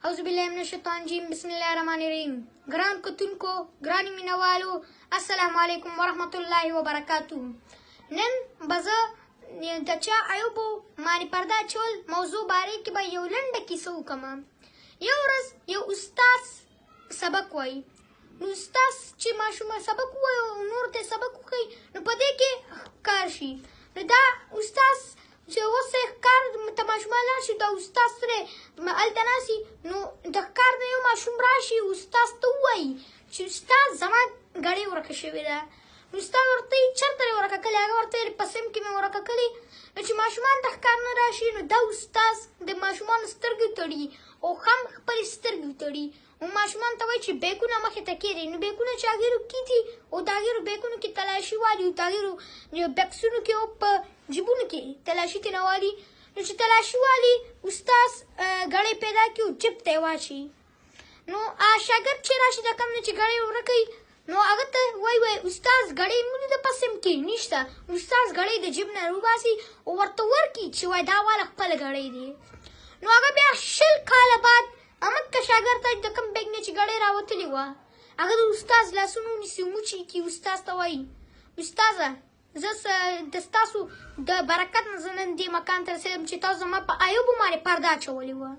اعوذ بالله من الشیطان الرجیم بسم الله الرحمن الرحیم. ګران کتونکو، ګران مینوالو، السلام علیکم ورحمت الله وبرکاتو. نن به زه د چا عیوبو باندې پرده اچول موضوع باره کې به یو لنډه کیسه وکړم. یو ورځ یو استاد سبق وایي. نو استاد چې ماشومان سبق ووایي او نور ته سبق وښیي نو په دې کې ښکار شي. نو دا استاد چې اوس ښکار ته ماشومان لاړ شي، دا استاد سره هلته ناست نو د ښکار نه یو ماشوم راشي استاد ته ووایي چې استاد زما ګړۍ ورکه شوې ده. نو استاد ورته وایي چېرته دې ورکه کړې؟ هغه ورته ویل په سیند کې مې ورکه کړې. نو چې ماشومان ته ښکار نه راشي نو دا استاد د ماشومانو سترګې تړي او هم خپلې سترګې تړي او ماشومان ته وایي چې بیګونه مخې ته کېږدئ. نو بیګونه چې هغې کېږدي او د هغې بیګونو کې تلاشي والي او د هغې بکسونو کې او په جیبونو کې تلاشي ترېنه والي. نو چې تلاشي والي استاد ګړۍ پیدا کړي او جیب ته یې واچوي. نو شاګرد چې راشي د کوم نه چې ګړۍ ورکوي نو هغه ته وایي استاد ګړۍ مو لیده په سیند کې؟ نشته. نو استاد ګړۍ د جیب نه راوباسي او ورته ورکړي چې وایي دا واله خپله ګړۍ دی. نو هغه بیا 20 کاله بعد همدغه شاګرد ته د کوم بیګ نه چې ګړۍ راوتلې وه هغه د استاد لاسونه ونیسي وموچي کړي. استاد ته وایي استاده زه د ستاسو د برکت نه زه نن دې مکان ته رسېدم چې تاسو زما په عیوبو باندې پرده اچولې وه.